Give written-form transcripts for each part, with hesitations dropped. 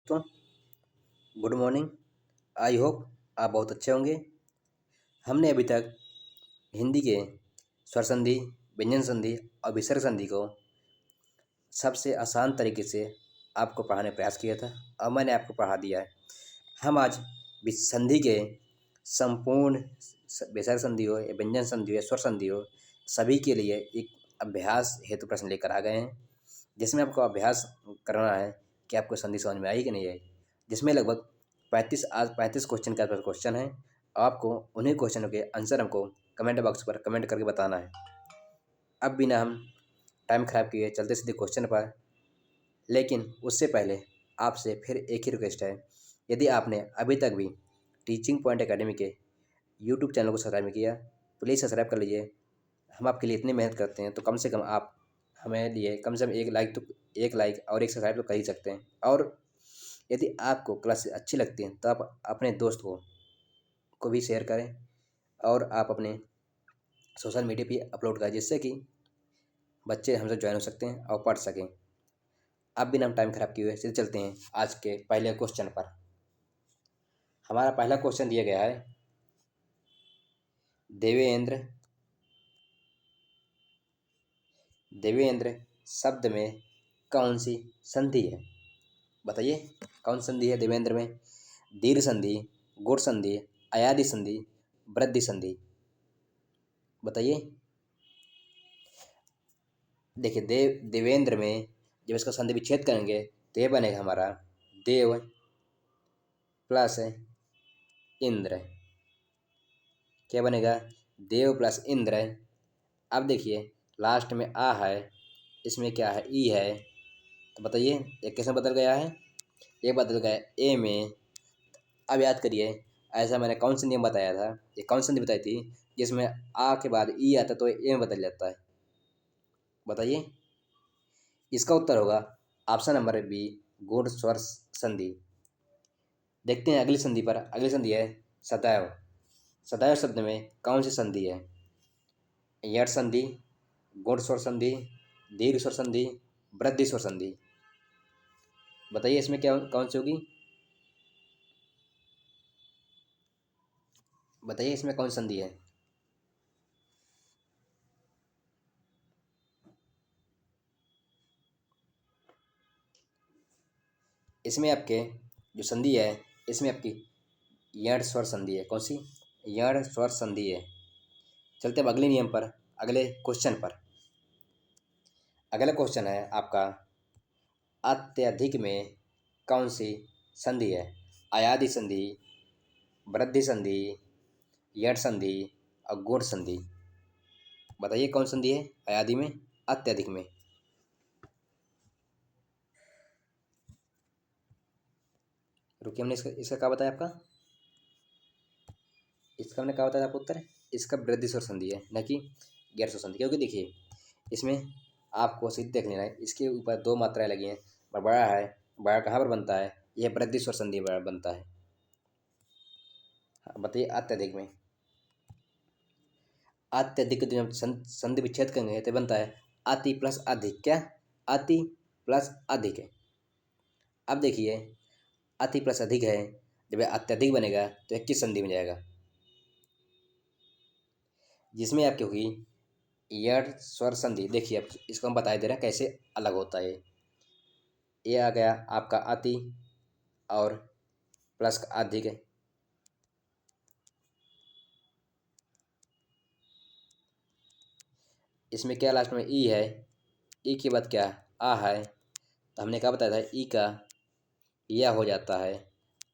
दोस्तों, good morning. I hope आप बहुत अच्छे होंगे। हमने अभी तक हिंदी के स्वर संधि, व्यंजन संधि और विसर्ग संधि को सबसे आसान तरीके से आपको पढ़ाने का प्रयास किया था और मैंने आपको पढ़ा दिया है। हम आज संधि के संपूर्ण विसर्ग संधि हो या व्यंजन संधि हो या स्वर संधि हो, सभी के लिए एक अभ्यास हेतु प्रश्न लेकर आ गए हैं, जिसमें आपको अभ्यास करना है कि आपको संधि समझ में आई कि नहीं आई। जिसमें लगभग 35 क्वेश्चन के आसपास क्वेश्चन है। आपको उन्हीं क्वेश्चनों के आंसर हमको कमेंट बॉक्स पर कमेंट करके बताना है। अब बिना हम टाइम खराब किए चलते सीधे क्वेश्चन पर। लेकिन उससे पहले आपसे फिर एक ही रिक्वेस्ट है, यदि आपने अभी तक भी टीचिंग पॉइंट एकेडमी के यूट्यूब चैनल को सब्सक्राइब नहीं किया, प्लीज़ सब्सक्राइब कर लीजिए। हम आपके लिए इतनी मेहनत करते हैं तो कम से कम आप हमें लिए कम से कम एक लाइक और एक सब्सक्राइब तो कर ही सकते हैं। और यदि आपको क्लास अच्छी लगती है तो आप अपने दोस्त को भी शेयर करें और आप अपने सोशल मीडिया पे अपलोड करें, जिससे कि बच्चे हमसे ज्वाइन हो सकते हैं और पढ़ सकें। अब बिना हम टाइम खराब किए हुए सीधे चलते हैं आज के पहले क्वेश्चन पर। हमारा पहला क्वेश्चन दिया गया है, देवेंद्र शब्द में कौन सी संधि है? बताइए कौन संधि है देवेंद्र में? दीर्घ संधि, गुण संधि, अयादि संधि, वृद्धि संधि। बताइए। देखिए देवेंद्र में जब इसका संधि विच्छेद करेंगे तो ये बनेगा हमारा देव प्लस इंद्र। क्या बनेगा? देव प्लस इंद्र। अब देखिए लास्ट में आ है, इसमें क्या है? ई है। तो बताइए ये कैसे बदल गया है? ये बदल गया ए में। अब याद करिए, ऐसा मैंने कौन सा नियम बताया था, ये कौन सी संधि बताई थी जिसमें आ के बाद ई आता तो ए में बदल जाता है? बताइए। इसका उत्तर होगा ऑप्शन नंबर बी, गुण स्वर संधि। देखते हैं अगली संधि पर। अगली संधि है सदैव। सदैव शब्द में कौन सी संधि है? यट संधि, गुण स्वर संधि, दीर्घ स्वर संधि, वृद्धि स्वर संधि। बताइए इसमें क्या कौन सी होगी? बताइए इसमें कौन सी संधि है? इसमें आपके जो संधि है, इसमें आपकी यण स्वर संधि है। कौन सी? यण स्वर संधि है। चलते अब अगले नियम पर, अगले क्वेश्चन पर। अगला क्वेश्चन है आपका, अत्यधिक में कौन सी संधि है? अयादि संधि, वृद्धि संधि, यट संधि और गुण संधि। बताइए कौन संधि है अयादि में, अत्यधिक में? रुकिए, हमने इसका क्या बताया आपका? इसका हमने क्या बताया आपको उत्तर? इसका वृद्धि स्वर संधि है, न कि गैर स्वर संधि। क्योंकि देखिए इसमें आपको सीधे देख लेना है, इसके ऊपर दो मात्राएं लगी हैं। बड़ा है, बड़ा कहाँ पर बनता है? यह वृद्धि स्वर संधि बनता है। बताइए अत्यधिक में। अत्यधिक जब संधि विच्छेद करेंगे तो बनता है अति प्लस अधिक। क्या? अति प्लस अधिक है। अब देखिए अति प्लस अधिक है, जब अत्यधिक बनेगा तो यह किस संधि में जाएगा? जिसमें आपकी होगी यट स्वर संधि। देखिए अब इसको हम बता दे रहे हैं कैसे अलग होता है। ये आ गया आपका अति और प्लस का अधिक है। इसमें क्या लास्ट में ई है, ई के बाद क्या आ है, तो हमने क्या बताया था ई का यह हो जाता है।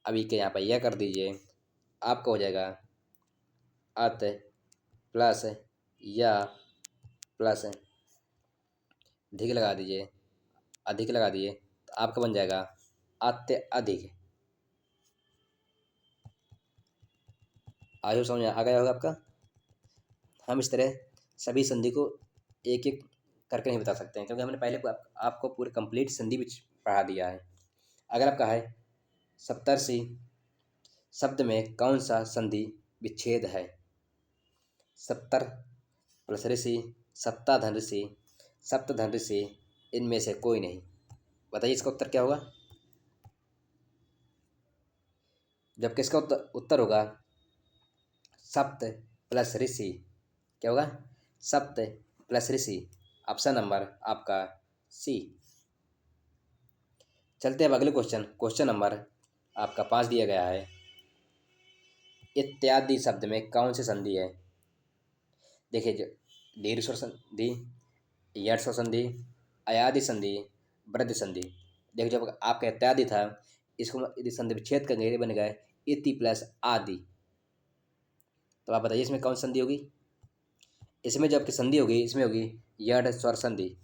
अब ई के यहाँ पर यह कर दीजिए, आपका हो जाएगा अत प्लस या प्लस अधिक लगा दीजिए, अधिक लगा दिए तो आपका बन जाएगा अत्यधिक। आयु समझ आ गया होगा आपका। हम इस तरह सभी संधि को एक एक करके नहीं बता सकते हैं, क्योंकि हमने पहले आपको पूरे कंप्लीट संधि भी पढ़ा दिया है। अगर आपका है सप्तर्षि शब्द में कौन सा संधि विच्छेद है? सप्तर प्लस ऋषि, सप्ताधन ऋषि, सप्तधन ऋषि, इनमें से कोई नहीं। बताइए इसका उत्तर क्या होगा? जबकि इसका उत्तर होगा सप्त प्लस ऋषि। क्या होगा? सप्त प्लस ऋषि। ऑप्शन नंबर आपका सी। चलते हैं अब अगले क्वेश्चन नंबर आपका 5 दिया गया है। इत्यादि शब्द में कौन सी संधि है? देखिए, दीर्घ स्वर संधि, यट स्वर संधि, अयादि संधि, वृद्धि संधि। देखिए, जब आपका इत्यादि था, इसको यदि संधि विच्छेद करेंगे बन गए इति प्लस आदि। तो आप बताइए इसमें कौन सी संधि होगी? इसमें जो आपकी संधि होगी इसमें होगी यट स्वर संधि।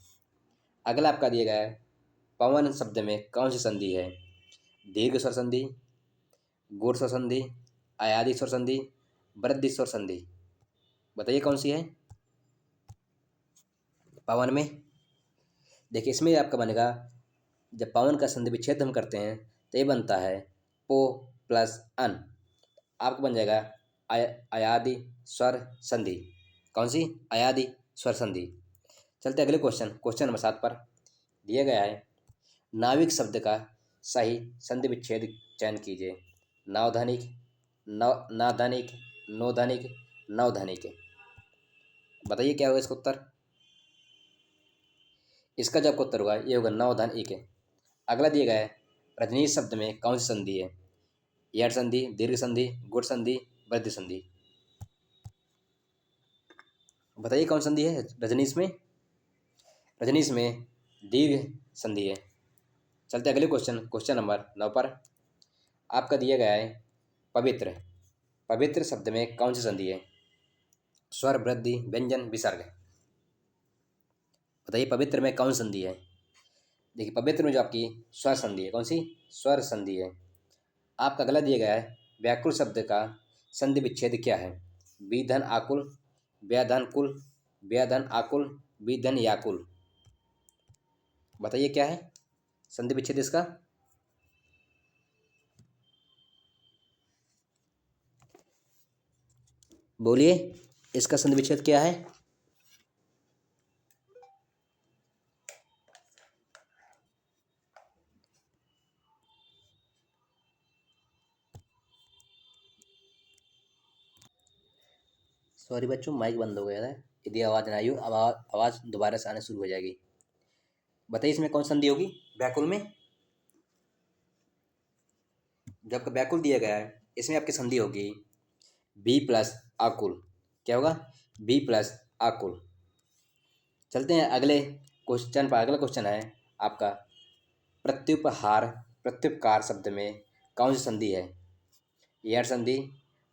अगला आपका दिया गया है पवन शब्द में कौन सी संधि है? दीर्घ स्वर संधि, गूढ़ स्वर संधि, अयादि स्वर संधि, वृद्धि स्वर संधि। बताइए कौन सी है पवन में? देखिए, इसमें आपका बनेगा, जब पवन का संधि विच्छेद हम करते हैं तो ये बनता है पो प्लस अन। आपको बन जाएगा अयादि स्वर संधि। कौन सी? अयादि स्वर संधि। चलते अगले क्वेश्चन नंबर 7 पर। दिया गया है नाविक शब्द का सही संधि विच्छेद चयन कीजिए। नावधानिक, नादानिक, नौधानिक, नवधानिक। बताइए क्या होगा इसका उत्तर? इसका जो आपका उत्तर होगा ये होगा नवधानिक। अगला दिया गया है रजनीश शब्द में कौन सी संधि है? यट संधि, दीर्घ संधि, गुण संधि, वृद्धि संधि। बताइए कौन संधि है रजनीश में? रजनीश में दीर्घ संधि है। चलते अगले क्वेश्चन नंबर 9 पर। आपका दिया गया है पवित्र। पवित्र शब्द में कौन सी संधि है? स्वर, वृद्धि, व्यंजन, विसर्ग। बताइए पवित्र में कौन संधि है? देखिए, पवित्र में जो आपकी स्वर संधि है, कौन सी? स्वर संधि है। आपका अगला दिया गया है व्याकुल शब्द का संधि विच्छेद क्या है? विधन आकुल, व्याधन कुल, व्याधन आकुल, विधन याकुल। बताइए क्या है संधि विच्छेद इसका? बोलिए, इसका संधि विच्छेद क्या है? सॉरी बच्चों, माइक बंद हो गया है। यदि आवाज़ ना आई हो, अब आवाज़ दोबारा से आने शुरू हो जाएगी। बताइए इसमें कौन संधि होगी व्याकुल में? जो आपका व्याकुल दिया गया है इसमें आपकी संधि होगी बी प्लस आकुल। क्या होगा? बी प्लस आकुल। चलते हैं अगले क्वेश्चन पर। अगला क्वेश्चन है आपका प्रत्युपहार, प्रत्युपकार शब्द में कौन सी संधि है? यट संधि,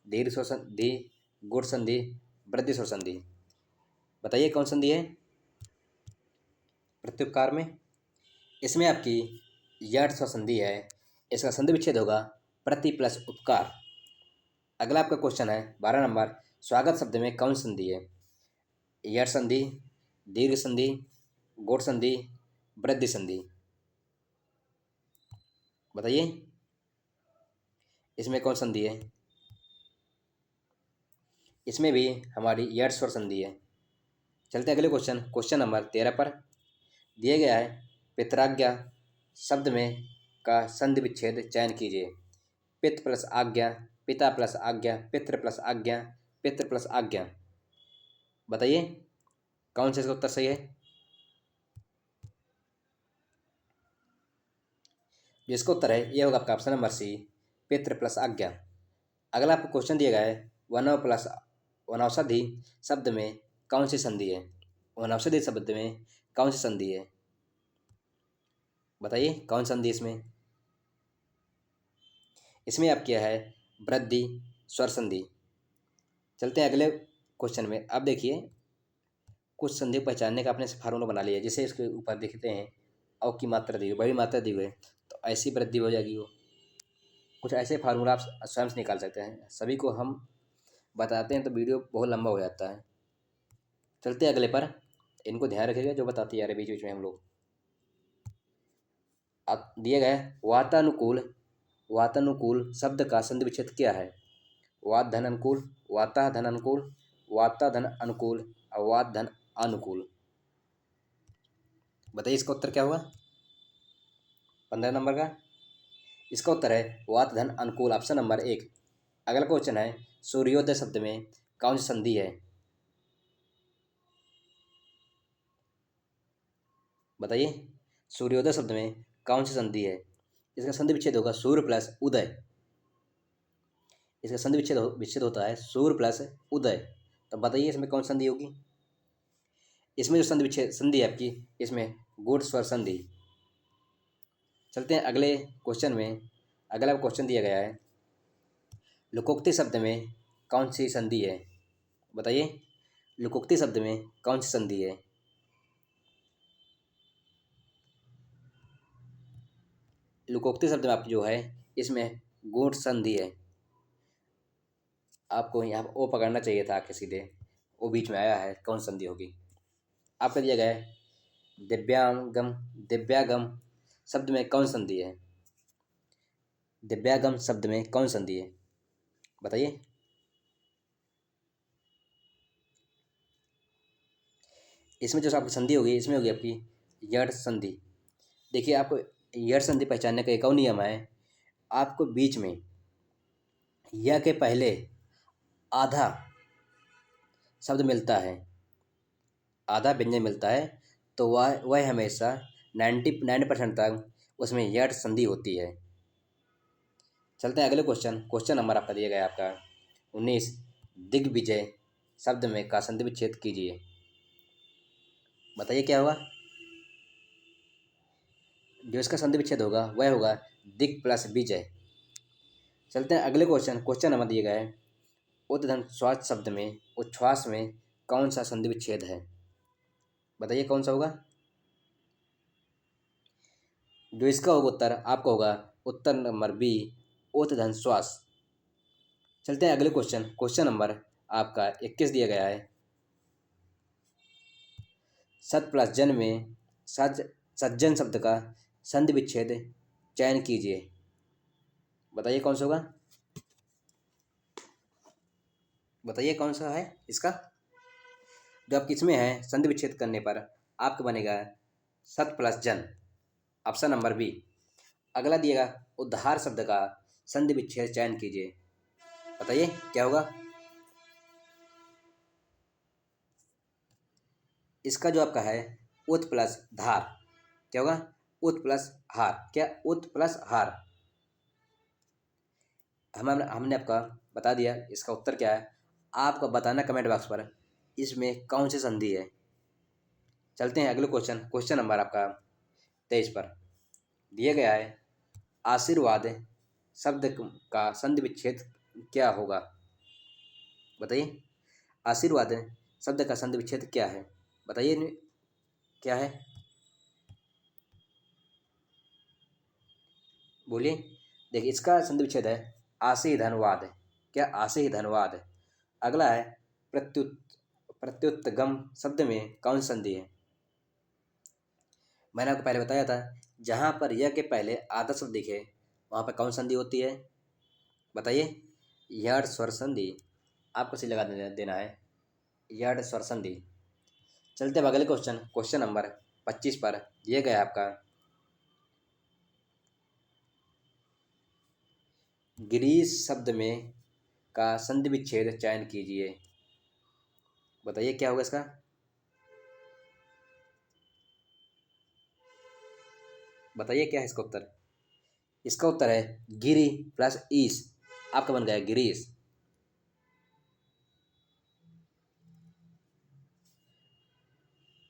दीर्घ स्वर संधि, गुण संधि, वृद्धि स्वर संधि। बताइए कौन संधि है प्रत्युपकार में? इसमें आपकी यट स्वर संधि है। इसका संधि विच्छेद होगा प्रति प्लस उपकार। अगला आपका क्वेश्चन है 12 नंबर। स्वागत शब्द में कौन सी संधि है? यट संधि, दीर्घ संधि, गुण संधि, वृद्धि संधि। बताइए इसमें कौन संधि है? इसमें भी हमारी यट स्वर संधि है। चलते अगले क्वेश्चन नंबर 13 पर। दिया गया है पितराज्ञा शब्द में का संधि विच्छेद चयन कीजिए। पित प्लस आज्ञा, पिता प्लस आज्ञा, पितृ प्लस आज्ञा, पितृ प्लस आज्ञा। बताइए कौन सा इसका उत्तर सही है? जो इसका उत्तर है ये होगा आपका ऑप्शन नंबर सी, पितृ प्लस आज्ञा। अगला आपको क्वेश्चन दिया गया है वनव प्लस वनौषधि शब्द में कौन सी संधि है? वनौषधि शब्द में कौन सी संधि है? बताइए कौन संधि इसमें? इसमें आप क्या है वृद्धि स्वर संधि। चलते हैं अगले क्वेश्चन में। अब देखिए, कुछ संधि को पहचानने का आपने फार्मूला बना लिया। जैसे इसके ऊपर देखते हैं अ की मात्रा दी हुई, बड़ी मात्रा दी हुई है, तो ऐसी वृद्धि हो जाएगी। वो कुछ ऐसे फार्मूला आप स्वयं से निकाल सकते हैं। सभी को हम बताते हैं तो वीडियो बहुत लंबा हो जाता है। चलते हैं अगले पर। इनको ध्यान रखिएगा जो बताते जा रहे बीच बीच में हम लोग। आप दिए गए वातानुकूल, वातानुकूल शब्द का संधि विच्छेद क्या है? वात धन अनुकूल, वाता धन अनुकूल, वाता धन अनुकूल, और वात धन अनुकूल। बताइए इसका उत्तर क्या होगा 15 नंबर का? इसका उत्तर है वात धन अनुकूल, ऑप्शन नंबर 1। अगला क्वेश्चन है सूर्योदय शब्द में कौन सी संधि है? बताइए, सूर्योदय शब्द में कौन सी संधि है? इसका संधि विच्छेद होगा सूर्य प्लस उदय। इसका संधि विच्छेद होता है सूर्य प्लस उदय। तो बताइए इसमें कौन सी संधि होगी? इसमें जो संधि है आपकी, इसमें गुण स्वर संधि। चलते हैं अगले क्वेश्चन में। अगला क्वेश्चन दिया गया है लुकोक्ति शब्द में कौन सी संधि है? बताइए, लुकोक्ति शब्द में कौन सी संधि है? लुकोक्ति शब्द में आपकी जो है इसमें गुण संधि है। आपको यहाँ पर ओ पकड़ना चाहिए था आके सीधे, ओ बीच में आया है, कौन संधि होगी? आपका दिया गया है दिव्यांगम। दिव्यागम शब्द में कौन संधि है? दिव्यागम शब्द में कौन संधि है? बताइए। इसमें जो आपकी संधि होगी इसमें होगी आपकी यड़ संधि। देखिए, आपको यड़ संधि पहचानने का एक और नियम है। आपको बीच में या के पहले आधा शब्द मिलता है, आधा व्यंजन मिलता है, तो वह हमेशा 99% तक उसमें यड़ संधि होती है। चलते हैं अगले क्वेश्चन नंबर आपका दिया गया है आपका 19। दिग्विजय शब्द में का संधि विच्छेद कीजिए। बताइए क्या होगा? जो इसका संधि विच्छेद होगा वह होगा दिग प्लस विजय। चलते हैं अगले क्वेश्चन नंबर दिया गया है उद्गम श्वास शब्द में उच्छ्वास में कौन सा संधि विच्छेद है? बताइए कौन सा होगा? जो इसका होगा उत्तर आपका होगा उत्तर नंबर बी, उद्गम श्वास। चलते हैं अगले क्वेश्चन नंबर आपका 21 दिया गया है सत प्लस जन में सज्जन शब्द का संधि विच्छेद चयन कीजिए। बताइए कौन सा होगा? बताइए कौन सा है इसका? जो आपकी इसमें है संधि विच्छेद करने पर आपका बनेगा सत प्लस जन, ऑप्शन नंबर बी। अगला दिएगा उद्धार शब्द का संधि विच्छेद चयन कीजिए। बताइए क्या होगा? इसका जो आपका है उत प्लस धार, क्या होगा? उत प्लस हार। क्या? उत प्लस हार। हमने आपका बता दिया, इसका उत्तर क्या है आपका बताना कमेंट बॉक्स पर इसमें कौन सी संधि है। चलते हैं अगले क्वेश्चन नंबर आपका 23 पर दिया गया है आशीर्वाद शब्द का संधि विच्छेद क्या होगा? बताइए, आशीर्वाद शब्द का संधि विच्छेद क्या है? बताइए क्या है? बोलिए। देखिए, इसका संधि विच्छेद है आशी धनवाद। क्या? आशी धनवाद। अगला है प्रत्युत्गम शब्द में कौन संधि है? मैंने आपको पहले बताया था जहां पर यह के पहले आधा शब्द दिखे वहां पर कौन संधि होती है? बताइए। यड़ स्वर संधि। आपको सही लगा देना है, यड़ स्वर संधि। चलते हैं अगले क्वेश्चन नंबर 25 पर दिए गया आपका गिरीश शब्द में का संधि विच्छेद चयन कीजिए। बताइए क्या होगा इसका? बताइए क्या है इसका उत्तर? इसका उत्तर है गिरी प्लस ईश। आपका बन गया गिरीश।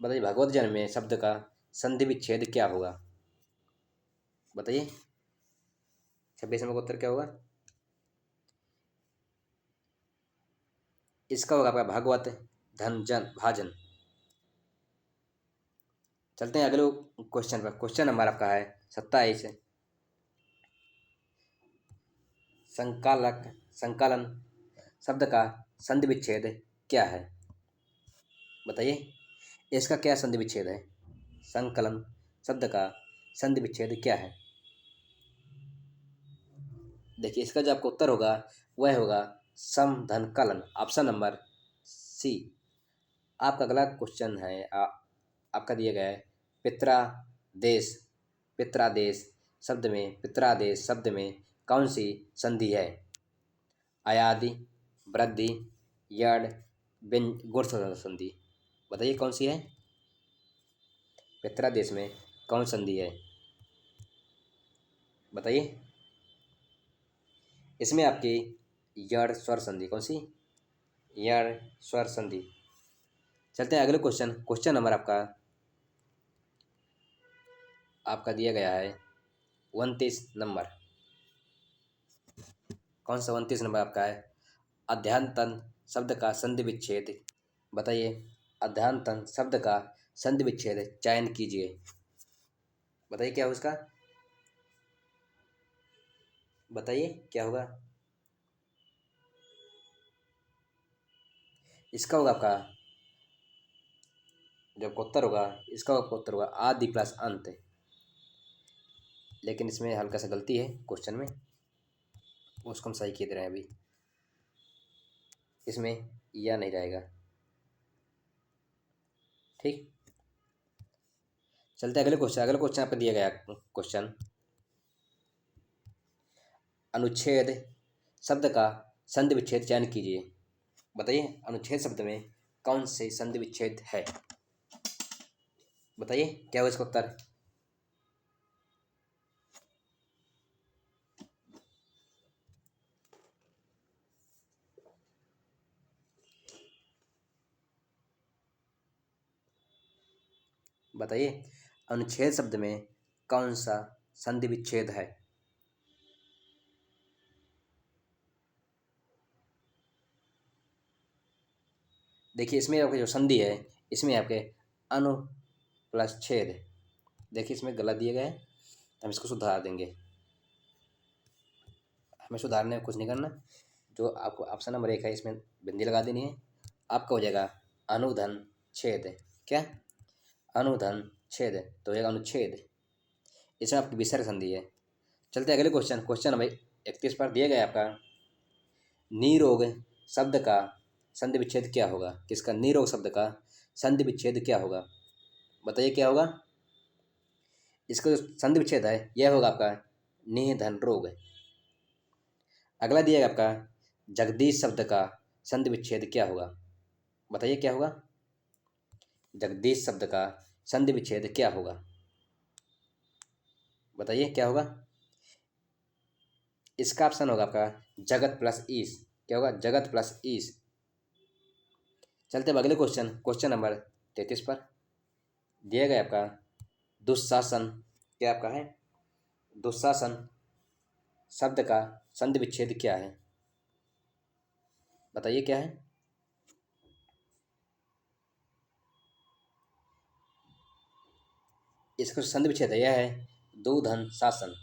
बताइए भगवत जन में शब्द का संधि विच्छेद क्या होगा? बताइए 26 नंबर का उत्तर क्या होगा? इसका होगा आपका भागवत धन जन भाजन। चलते हैं अगले क्वेश्चन पर। क्वेश्चन नंबर आपका है 27। संकालन शब्द का संधि विच्छेद क्या है? बताइए इसका क्या संधि विच्छेद है? संकलन शब्द का संधि विच्छेद क्या है? देखिए, इसका जो आपका उत्तर होगा वह होगा सम धन कलन, ऑप्शन नंबर सी। आपका अगला क्वेश्चन है आपका दिया गया है पित्रादेश। पित्रादेश शब्द में, पित्रादेश शब्द में कौन सी संधि है? अयादि, वृद्धि, यड, गुण संधि। बताइए कौन सी है? पित्रादेश में कौन संधि है? बताइए। इसमें आपकी यड़ स्वर संधि। कौन सी? यड़ स्वर संधि। चलते हैं अगले क्वेश्चन। क्वेश्चन नंबर आपका दिया गया है 29 नंबर। कौन सा 29 नंबर आपका है? अध्यांतन शब्द का संधि विच्छेद। बताइए। अध्यांतन शब्द का संधि विच्छेद चयन कीजिए। बताइए क्या होगा उसका? बताइए क्या होगा? इसका होगा आपका, जो उत्तर होगा इसका उत्तर होगा आदि प्लस अंत। लेकिन इसमें हल्का सा गलती है क्वेश्चन में, उसको हम सही कर रहे हैं अभी। इसमें या नहीं रहेगा। ठीक। चलते अगले क्वेश्चन। अगले क्वेश्चन आपको दिया गया क्वेश्चन, अनुच्छेद शब्द का संधि विच्छेद चयन कीजिए। बताइए अनुच्छेद शब्द में कौन से संधि विच्छेद है? बताइए क्या होगा इसका उत्तर? बताइए अनुच्छेद शब्द में कौन सा संधि विच्छेद है? देखिए इसमें आपके जो संधि है, इसमें आपके अनु प्लस छेद। देखिए इसमें गलत दिया गया है, हम इसको सुधार देंगे। हमें सुधारने में कुछ नहीं करना। जो आपको ऑप्शन नंबर 1 है इसमें बिंदी लगा देनी है। आपका हो जाएगा अनुधन छेद। क्या? अनुधन छेद तो हो जाएगा अनुच्छेद। इसमें आपकी विसर्ग संधि है। चलते अगले क्वेश्चन। क्वेश्चन नंबर 31 पर दिया गया आपका, निरोग शब्द का संधि विच्छेद क्या होगा? किसका? निरोग शब्द का संधि विच्छेद क्या होगा? बताइए क्या होगा? इसका जो संधि विच्छेद है यह होगा आपका निधन रोग। अगला दिया गया आपका, जगदीश शब्द का संधि विच्छेद क्या होगा? बताइए क्या होगा? जगदीश शब्द का संधि विच्छेद क्या होगा? बताइए क्या होगा? इसका ऑप्शन होगा आपका जगत प्लस ईश। क्या होगा? जगत प्लस ईश। चलते अब अगले क्वेश्चन। क्वेश्चन नंबर 33 पर दिया गया आपका, दुशासन क्या आपका है? दुशासन शब्द का संधि विच्छेद क्या है? बताइए क्या है? इसका संधि विच्छेद यह है दूधन शासन।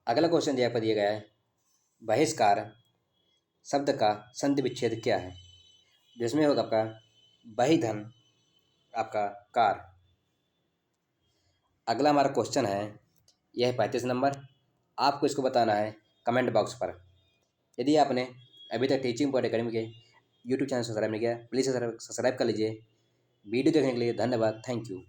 अगला क्वेश्चन दिया गया है, बहिष्कार शब्द का संधि विच्छेद क्या है? जिसमें होगा आपका बहिधन आपका कार। अगला हमारा क्वेश्चन है, यह 35 नंबर। आपको इसको बताना है कमेंट बॉक्स पर। यदि आपने अभी तक टीचिंग पॉइंट एकेडमी के यूट्यूब चैनल सब्सक्राइब नहीं किया, प्लीज़ सब्सक्राइब कर लीजिए। वीडियो देखने के लिए धन्यवाद। Thank you.